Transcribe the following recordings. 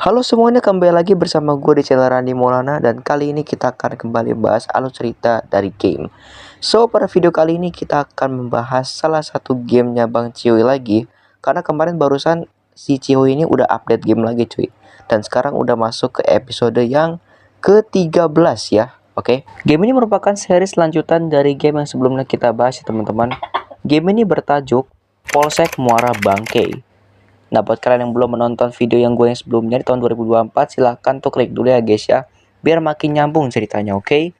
Halo semuanya, kembali lagi bersama gue di channel Randi Maulana. Dan kali ini kita akan kembali bahas alur cerita dari game. So, pada video kali ini kita akan membahas salah satu gamenya Bang Cihoy lagi. Karena kemarin barusan si Cihoy ini udah update game lagi cuy. Dan sekarang udah masuk ke episode yang ke-13 ya. Oke, game ini merupakan series lanjutan dari game yang sebelumnya kita bahas ya teman-teman. Game ini bertajuk Polsek Muara Bangkei. Nah, buat kalian yang belum menonton video yang sebelumnya di tahun 2024, silahkan tuh klik dulu ya guys ya, biar makin nyambung ceritanya, oke?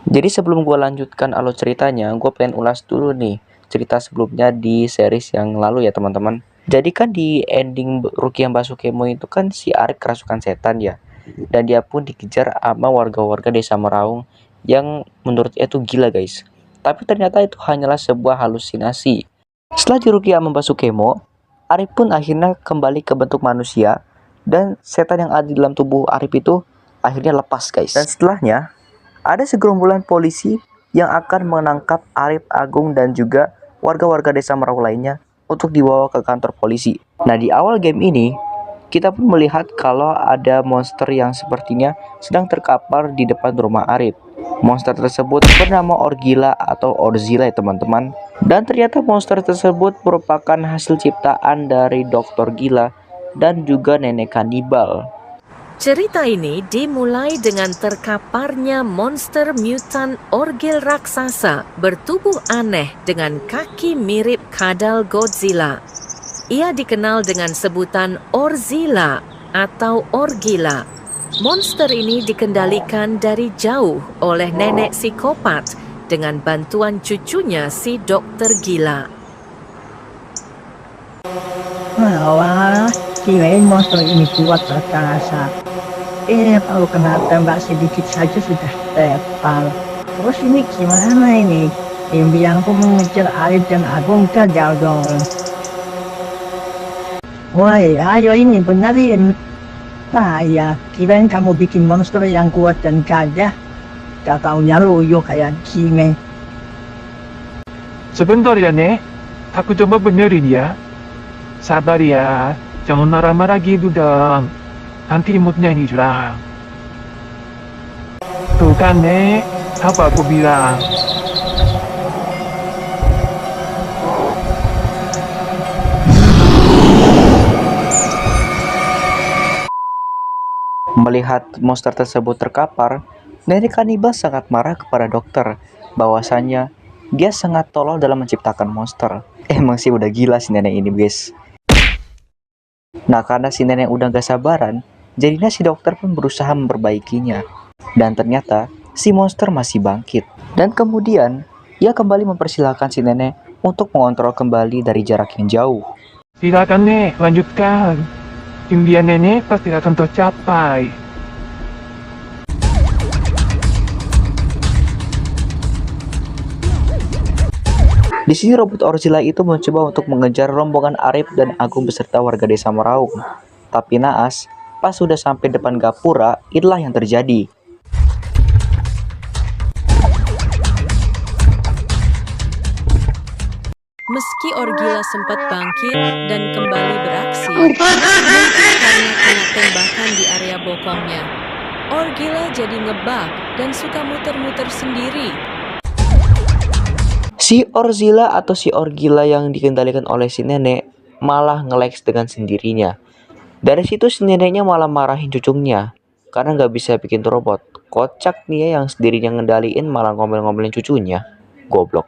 Jadi sebelum gue lanjutkan alur ceritanya, gue pengen ulas dulu nih cerita sebelumnya di series yang lalu ya teman-teman. Jadi kan di ending Rukiah Basukemo itu kan si Arif kerasukan setan ya. Dan dia pun dikejar sama warga-warga desa Meraung yang menurutnya itu gila guys. Tapi ternyata itu hanyalah sebuah halusinasi. Setelah dirukiah sama Basukemo, Arif pun akhirnya kembali ke bentuk manusia dan setan yang ada di dalam tubuh Arif itu akhirnya lepas guys. Dan setelahnya ada segerombolan polisi yang akan menangkap Arif, Agung dan juga warga-warga desa Meraung lainnya untuk dibawa ke kantor polisi. Nah, di awal game ini kita pun melihat kalau ada monster yang sepertinya sedang terkapar di depan rumah Arif. Monster tersebut bernama Orgila atau Orzila ya teman-teman. Dan ternyata monster tersebut merupakan hasil ciptaan dari Dr. Gila dan juga nenek kanibal. Cerita ini dimulai dengan terkaparnya monster mutan orgil raksasa bertubuh aneh dengan kaki mirip kadal Godzilla. Ia dikenal dengan sebutan Orzila atau Orgila. Monster ini dikendalikan dari jauh oleh nenek psikopat dengan bantuan cucunya si Dokter Gila. Wah, kirain monster ini kuat raksasa. Kalau kena tembak sedikit saja sudah tepal. Terus ini gimana ini? Impianku mengejar Arif dan Agung gagal dong. Woi, ayo ini benerin. Ya, kirain kamu bikin monster yang kuat dan gagah. Gak taunya loyo kayak gini. Sebentar ya, Nek. Aku coba benerin ya. Sabar ya. Jangan marah-marah gitu dong. Nanti moodnya hilang. Tuh kan, Nek. Apa aku bilang? Melihat monster tersebut terkapar, nenek kanibal sangat marah kepada dokter bahwasannya dia sangat tolol dalam menciptakan monster. Emang sih udah gila si nenek ini guys. Nah, karena si nenek udah gak sabaran, jadinya si dokter pun berusaha memperbaikinya. Dan ternyata si monster masih bangkit. Dan kemudian ia kembali mempersilahkan si nenek untuk mengontrol kembali dari jarak yang jauh. Silakan, Nek. Lanjutkan. Impian Nenek pasti akan tercapai. Di sini robot Orzila itu mencoba untuk mengejar rombongan Arif dan Agung beserta warga desa Meraung. Tapi naas, pas sudah sampai depan gapura, itulah yang terjadi. Meski Orgila sempat bangkit dan kembali beraksi, mungkin karena kena tembakan di area bokongnya, Orgila jadi ngebug dan suka muter-muter sendiri. Si Orzila atau si Orgila yang dikendalikan oleh si nenek malah nge-lag dengan sendirinya. Dari situ si neneknya malah marahin cucunya karena nggak bisa bikin robot. Kocak nih ya, yang sendirinya ngendaliin malah ngomel-ngomelin cucunya. Goblok.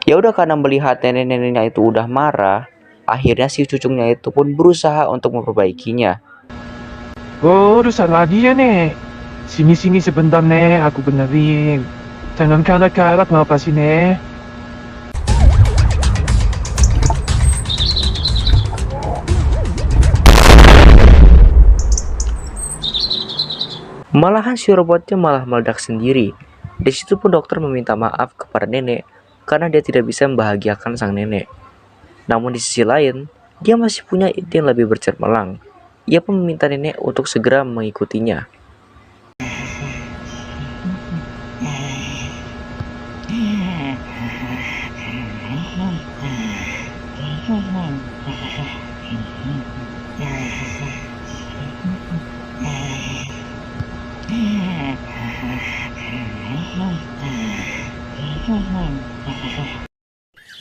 Ya udah, karena melihat nenek-neneknya itu udah marah, akhirnya si cucunya itu pun berusaha untuk memperbaikinya. Oh, rusak lagi ya, Nek. Sini-sini sebentar, Nek. Aku benerin. Jangan karat-karat ngapa sih, Nek? Malahan si robotnya malah meledak sendiri. Di situ pun dokter meminta maaf kepada nenek karena dia tidak bisa membahagiakan sang nenek. Namun di sisi lain, dia masih punya ide yang lebih bercemerlang. Ia pun meminta nenek untuk segera mengikutinya.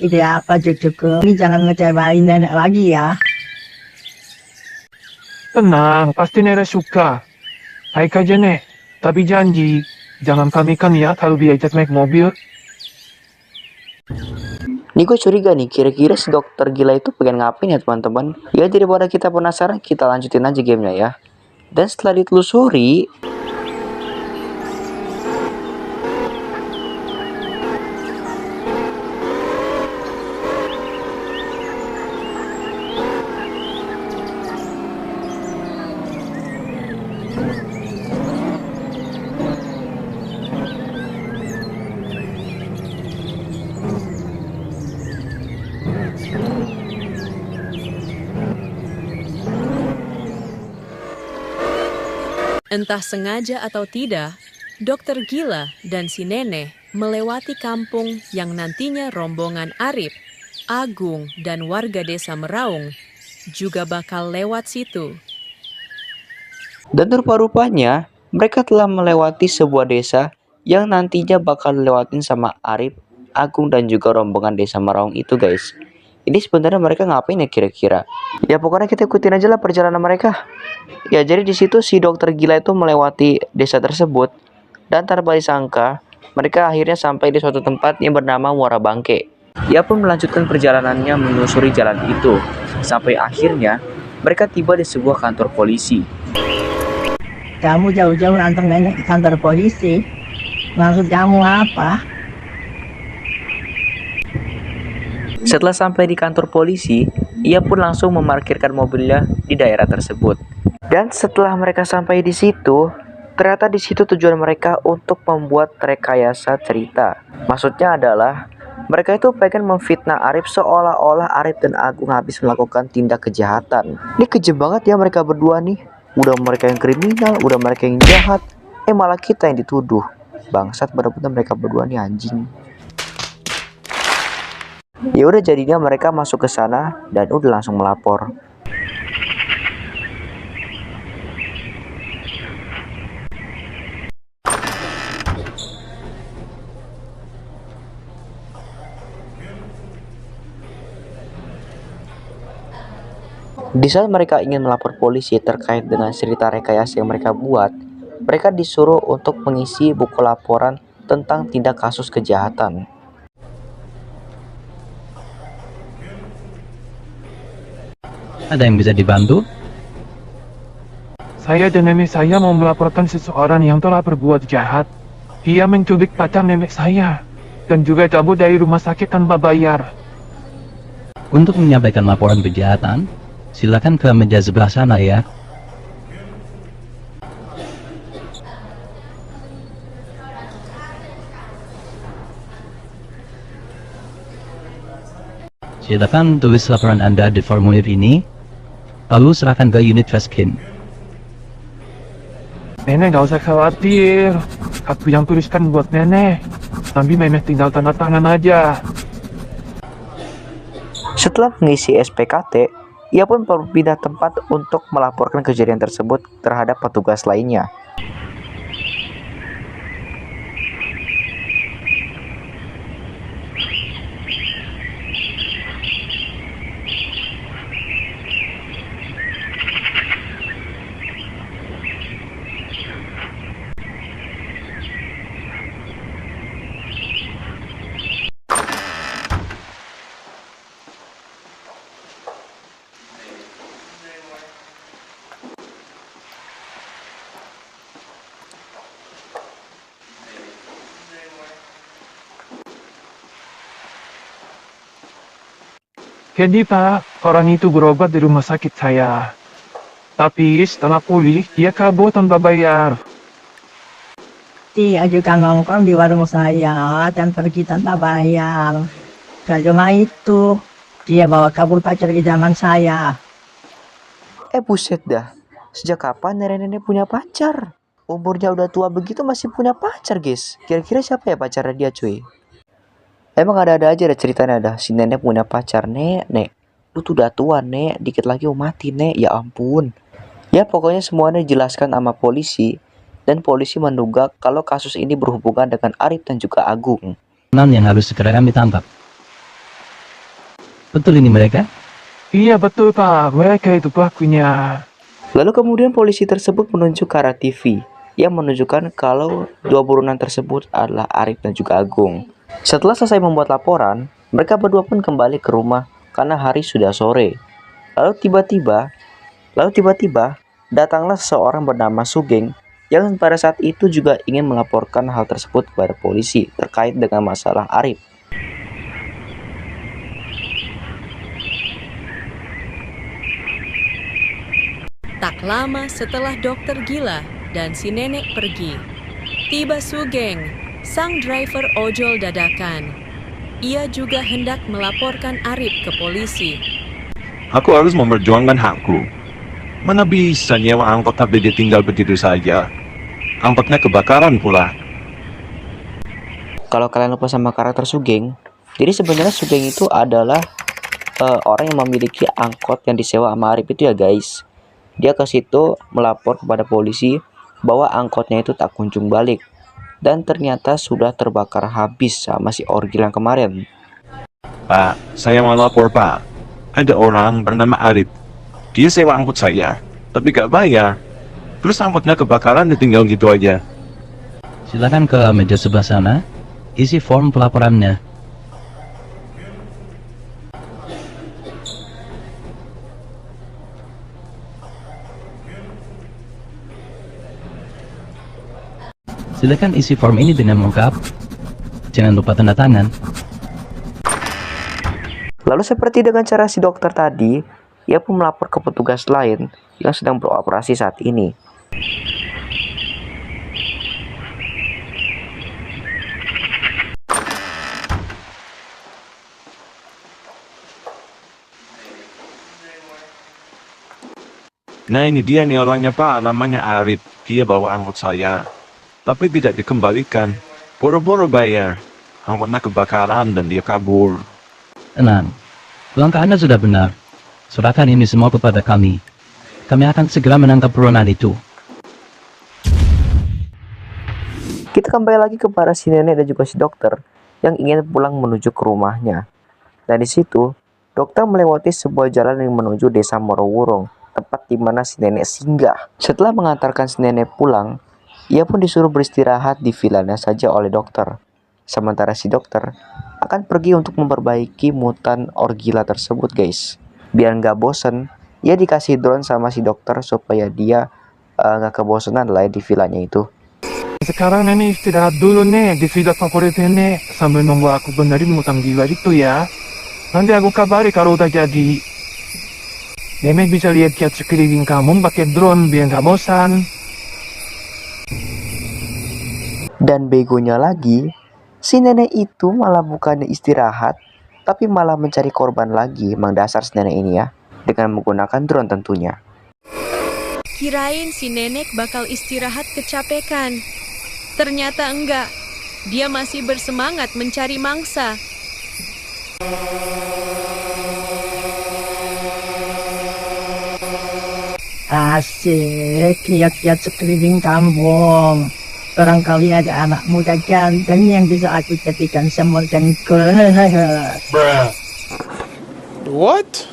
Ide apa cucuku? Ini jangan ngecewain nenek lagi ya. Tenang, pasti Nenek suka. Baik aja, Nek. Tapi janji, jangan pamikan ya kalau diajak naik mobil. Nih gue curiga nih, kira-kira si dokter gila itu pengen ngapain ya teman-teman? Ya daripada kita penasaran, kita lanjutin aja gamenya ya. Dan setelah ditelusuri, Entah sengaja atau tidak, dokter gila dan si nenek melewati kampung yang nantinya rombongan Arif, Agung, dan warga desa Meraung juga bakal lewat situ. dan rupa-rupanya mereka telah melewati sebuah desa yang nantinya bakal dilewatin sama Arif, Agung, dan juga rombongan desa Meraung itu guys. Ini sebenarnya mereka ngapain ya kira-kira? Ya pokoknya kita ikutin aja lah perjalanan mereka. Ya jadi di situ si dokter gila itu melewati desa tersebut dan tanpa disangka mereka akhirnya sampai di suatu tempat yang bernama Muara Bangke. Ia pun melanjutkan perjalanannya menyusuri jalan itu sampai akhirnya mereka tiba di sebuah kantor polisi. Kamu jauh-jauh nantang nenek ke kantor polisi. Maksud kamu apa? Setelah sampai di kantor polisi, ia pun langsung memarkirkan mobilnya di daerah tersebut. Dan setelah mereka sampai di situ, ternyata di situ tujuan mereka untuk membuat rekayasa cerita. Maksudnya adalah mereka itu pengen memfitnah Arif seolah-olah Arif dan Agung habis melakukan tindak kejahatan. Ini kejam banget ya mereka berdua nih. Udah mereka yang kriminal, udah mereka yang jahat, malah kita yang dituduh. Bangsat, bener-bener mereka berdua nih anjing. Ya udah jadinya mereka masuk ke sana dan udah langsung melapor. Di saat mereka ingin melapor polisi terkait dengan cerita rekayasa yang mereka buat, mereka disuruh untuk mengisi buku laporan tentang tindak kasus kejahatan. Ada yang bisa dibantu? Saya dan nenek saya mau melaporkan seseorang yang telah berbuat jahat. Dia menculik pacar nenek saya dan juga cabut dari rumah sakit tanpa bayar. Untuk menyampaikan laporan kejahatan, silakan ke meja sebelah sana ya. Silakan tulis laporan Anda di formulir ini, lalu serahkan ke unit Fastkin. Nenek gak usah khawatir, aku yang tuliskan buat nenek. Nanti nenek tinggal tanda tangan aja. Setelah mengisi SPKT, ia pun berpindah tempat untuk melaporkan kejadian tersebut terhadap petugas lainnya. Jadi Pak, orang itu berobat di rumah sakit saya. Tapi setelah pulih, dia kabur tanpa bayar. Dia juga nongkrong di warung saya dan pergi tanpa bayar. Gak cuma itu, dia bawa kabur pacar idaman saya. Buset dah, sejak kapan nenek-nenek punya pacar? Umurnya udah tua begitu masih punya pacar guys. Kira-kira siapa ya pacarnya dia cuy? Emang ada-ada aja ada ceritanya dah. Si nenek punya pacar. Nek, lu tuh udah tua nek, dikit lagi mau mati nek. Ya ampun. Ya pokoknya semuanya dijelaskan sama polisi. dan polisi menduga kalau kasus ini berhubungan dengan Arif dan juga Agung. yang harus segera kami tangkap. Betul ini mereka? Iya betul Pak, mereka itu pelakunya. Lalu kemudian polisi tersebut menunjuk ke arah TV yang menunjukkan kalau dua buronan tersebut adalah Arif dan juga Agung. Setelah selesai membuat laporan, mereka berdua pun kembali ke rumah karena hari sudah sore. Lalu tiba-tiba datanglah seseorang bernama Sugeng yang pada saat itu juga ingin melaporkan hal tersebut kepada polisi terkait dengan masalah Arif. Tak lama setelah dokter gila dan si nenek pergi, tiba Sugeng, sang driver ojol dadakan. Ia juga hendak melaporkan Arif ke polisi. Aku harus memperjuangkan hakku. Mana bisa nyewa angkot tapi ditinggal begitu saja. Angkotnya kebakaran pula. Kalau kalian lupa sama karakter Sugeng, jadi sebenarnya Sugeng itu adalah orang yang memiliki angkot yang disewa sama Arif itu ya guys. Dia ke situ melapor kepada polisi bahwa angkotnya itu tak kunjung balik dan ternyata sudah terbakar habis sama si Orgil yang kemarin. Pak, saya mau lapor Pak. Ada orang bernama Arif. Dia sewa angkot saya, tapi gak bayar. Terus angkotnya kebakaran ditinggal gitu aja. Silakan ke meja sebelah sana, isi form pelaporannya. Silakan isi form ini dengan lengkap. Jangan lupa tanda tangan. Lalu seperti dengan cara si dokter tadi, ia pun melapor ke petugas lain yang sedang beroperasi saat ini. Nah ini dia nih orangnya Pak, namanya Arif. Dia bawa angkot saya, tapi tidak dikembalikan. Boro-boro bayar. Angkotnya kebakaran dan dia kabur. Tenang, langkah Anda sudah benar. Serahkan ini semua kepada kami. Kami akan segera menangkap buronan itu. Kita kembali lagi kepada si nenek dan juga si dokter yang ingin pulang menuju ke rumahnya. Dan di situ, dokter melewati sebuah jalan yang menuju desa Morowurung, tempat di mana si nenek singgah. Setelah mengantarkan si nenek pulang, ia pun disuruh beristirahat di vilanya saja oleh dokter. Sementara si dokter akan pergi untuk memperbaiki mutan Orgila tersebut guys. Biar nggak bosen, ia dikasih drone sama si dokter supaya dia nggak kebosanan lah di vilanya itu. Sekarang nenek istirahat dulu nih di villa favorit nenek sambil nunggu aku benerin utang gila itu ya. Nanti aku kabari kalau udah jadi. Nenek bisa lihat sekeliling kamu pakai drone biar nggak bosan. Dan begonya lagi, si nenek itu malah bukannya istirahat, tapi malah mencari korban lagi. Emang dasar si nenek ini ya, dengan menggunakan drone tentunya. Kirain si nenek bakal istirahat kecapekan. Ternyata enggak. Dia masih bersemangat mencari mangsa. Asik, lihat-lihat sekeliling kampung. Barangkali ada anak muda ganteng yang bisa aku jadikan semur dan What?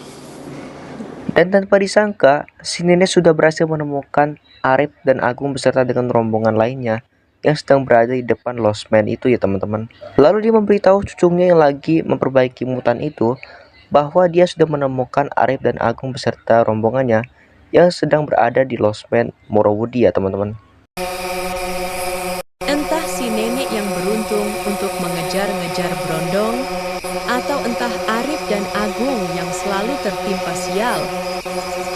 Dan tanpa disangka, si nenek sudah berhasil menemukan Arif dan Agung beserta dengan rombongan lainnya yang sedang berada di depan losmen itu ya teman-teman. Lalu dia memberitahu cucunya yang lagi memperbaiki mutan itu bahwa dia sudah menemukan Arif dan Agung beserta rombongannya yang sedang berada di losmen Morowudi ya teman-teman. Entah si nenek yang beruntung untuk mengejar-ngejar berondong, atau entah Arif dan Agung yang selalu tertimpa sial.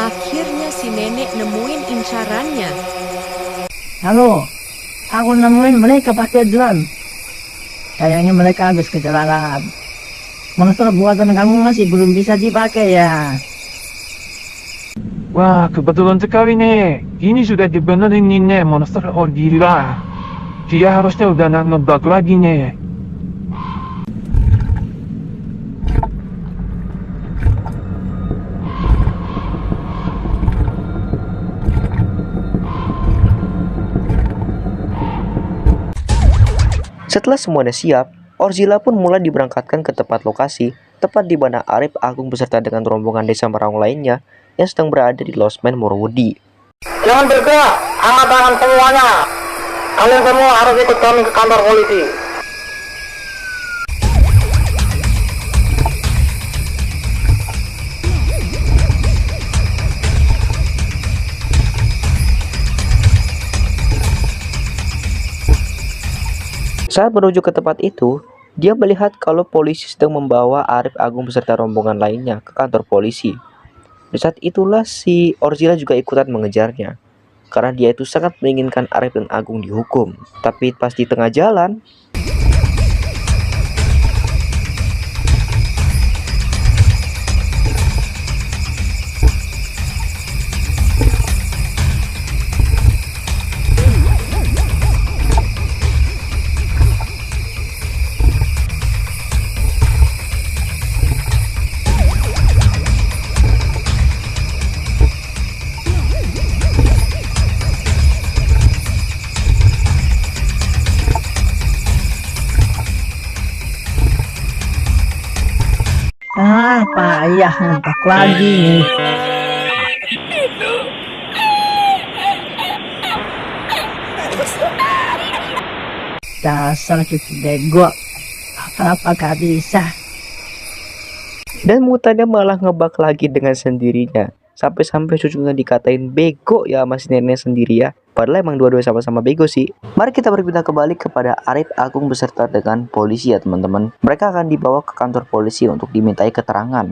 Akhirnya si nenek nemuin incarannya. Halo, aku nemuin mereka pakai drone. Kayaknya mereka habis kecelakaan. Monster buatan kamu masih belum bisa dipakai ya. Wah, kebetulan sekali nih. Ini sudah dibenerin nih monster Orgila. Dia harusnya udah nggak ngebug lagi nih. Setelah semuanya siap, Orzila pun mulai diberangkatkan ke tempat lokasi, tepat di mana Arif Agung beserta dengan rombongan desa Meraung lainnya yang sedang berada di losmen Morowodi. Jangan bergerak, angkat tangan semuanya. Kalian semua harus ikut kami ke kantor polisi. Saat menuju ke tempat itu, dia melihat kalau polisi sedang membawa Arif Agung beserta rombongan lainnya ke kantor polisi. Di saat itulah si Orzila juga ikutan mengejarnya, karena dia itu sangat menginginkan Arif dan Agung dihukum. Tapi pas di tengah jalan, Payah ngebak lagi nih. Dasar cucu bego. Apa gak bisa? dan mutannya malah ngebak lagi dengan sendirinya. Sampai-sampai cucunya dikatain bego ya sama si nenek sendiri ya. Padahal emang dua-dua sama-sama bego sih. Mari kita berpindah kembali kepada Arif Agung beserta dengan polisi ya teman-teman. Mereka akan dibawa ke kantor polisi untuk dimintai keterangan.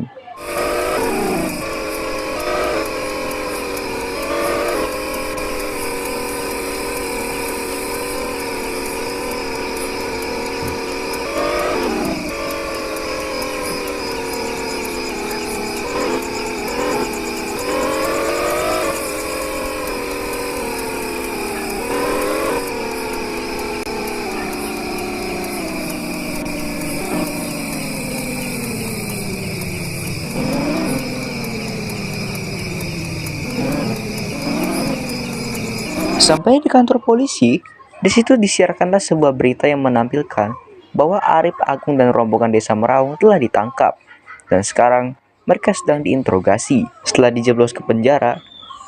Sampai di kantor polisi, di situ disiarkanlah sebuah berita yang menampilkan bahwa Arif Agung dan rombongan desa Meraung telah ditangkap dan sekarang mereka sedang diinterogasi. Setelah dijeblos ke penjara,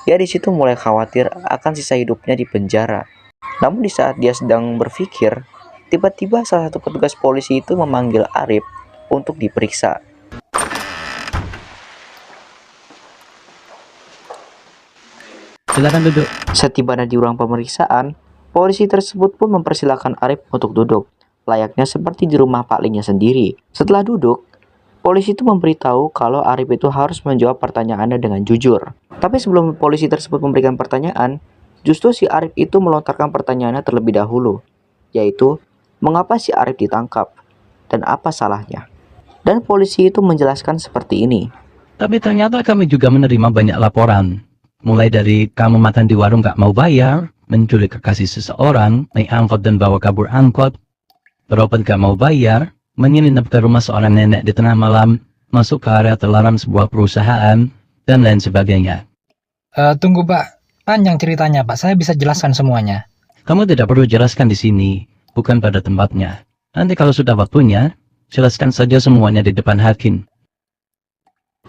dia di situ mulai khawatir akan sisa hidupnya di penjara. Namun di saat dia sedang berpikir, tiba-tiba salah satu petugas polisi itu memanggil Arif untuk diperiksa. Silakan duduk. Setibanya di ruang pemeriksaan, polisi tersebut pun mempersilahkan Arif untuk duduk, layaknya seperti di rumah Pak Linya sendiri. Setelah duduk, polisi itu memberitahu kalau Arif itu harus menjawab pertanyaannya dengan jujur. Tapi sebelum polisi tersebut memberikan pertanyaan, justru si Arif itu melontarkan pertanyaannya terlebih dahulu, yaitu mengapa si Arif ditangkap dan apa salahnya. Dan polisi itu menjelaskan seperti ini. Tapi ternyata kami juga menerima banyak laporan. Mulai dari kamu makan di warung gak mau bayar, menculik kekasih seseorang, naik angkot dan bawa kabur angkot, berobat gak mau bayar, menyelinap ke rumah seorang nenek di tengah malam, masuk ke area terlarang sebuah perusahaan, dan lain sebagainya. Tunggu Pak, panjang ceritanya Pak, saya bisa jelaskan semuanya. Kamu tidak perlu jelaskan di sini, bukan pada tempatnya. Nanti kalau sudah waktunya, jelaskan saja semuanya di depan hakim.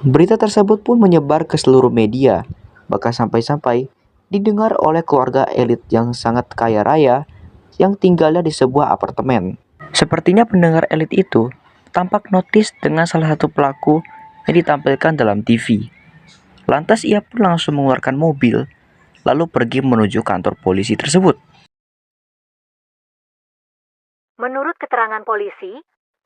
Berita tersebut pun menyebar ke seluruh media, bahkan sampai-sampai didengar oleh keluarga elit yang sangat kaya raya yang tinggalnya di sebuah apartemen. Sepertinya pendengar elit itu tampak notis dengan salah satu pelaku yang ditampilkan dalam TV. Lantas ia pun langsung mengeluarkan mobil, lalu pergi menuju kantor polisi tersebut. Menurut keterangan polisi,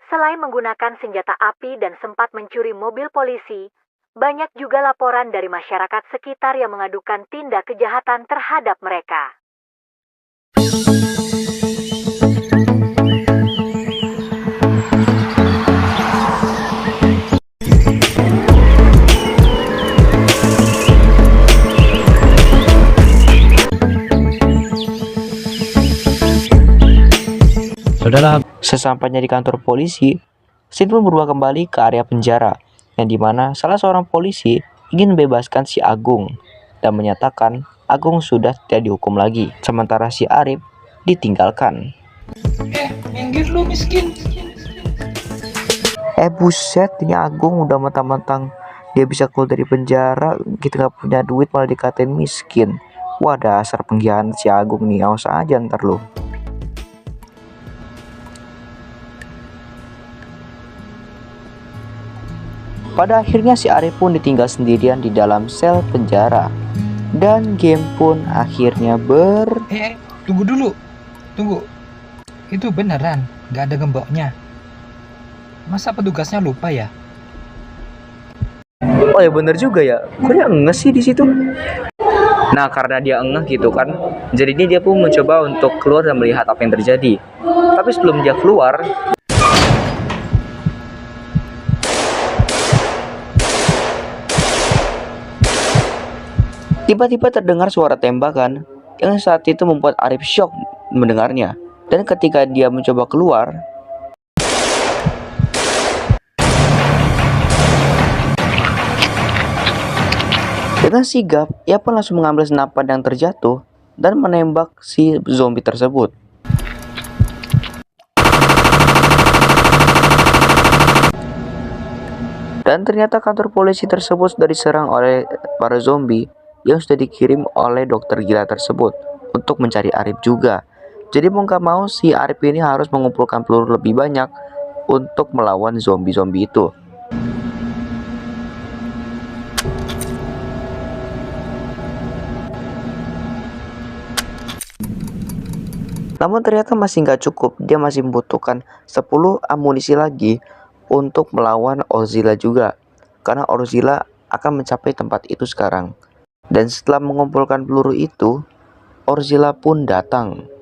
selain menggunakan senjata api dan sempat mencuri mobil polisi, banyak juga laporan dari masyarakat sekitar yang mengadukan tindak kejahatan terhadap mereka. Saudara, Sesampainya di kantor polisi, Sin pun berubah kembali ke area penjara, yang dimana salah seorang polisi ingin membebaskan si Agung dan menyatakan Agung sudah tidak dihukum lagi, sementara si Arif ditinggalkan. Minggir lu miskin. Buset, ini Agung udah mentang-mentang dia bisa keluar dari penjara, kita nggak punya duit malah dikatain miskin. Wah, dasar pengkhianat si Agung nih, awas aja ntar lu. Pada akhirnya si Arif pun ditinggal sendirian di dalam sel penjara. Dan game pun akhirnya Tunggu dulu. Tunggu. Itu beneran, gak ada gemboknya. Masa petugasnya lupa ya? Oh ya bener juga ya, kok dia ngeh sih di situ? Nah karena dia ngeh gitu kan, jadinya dia pun mencoba untuk keluar dan melihat apa yang terjadi. Tapi sebelum dia keluar, tiba-tiba terdengar suara tembakan yang saat itu membuat Arif shock mendengarnya. Dan ketika dia mencoba keluar, dengan sigap, ia pun langsung mengambil senapan yang terjatuh dan menembak si zombie tersebut. Dan ternyata kantor polisi tersebut sudah diserang oleh para zombie yang sudah dikirim oleh dokter gila tersebut untuk mencari Arif juga. Jadi mau gak mau si Arif ini harus mengumpulkan peluru lebih banyak untuk melawan zombie-zombie itu. Namun ternyata masih nggak cukup, dia masih membutuhkan 10 amunisi lagi untuk melawan Orzilla juga. Karena Orzilla akan mencapai tempat itu sekarang. Dan setelah mengumpulkan peluru itu, Orzilla pun datang.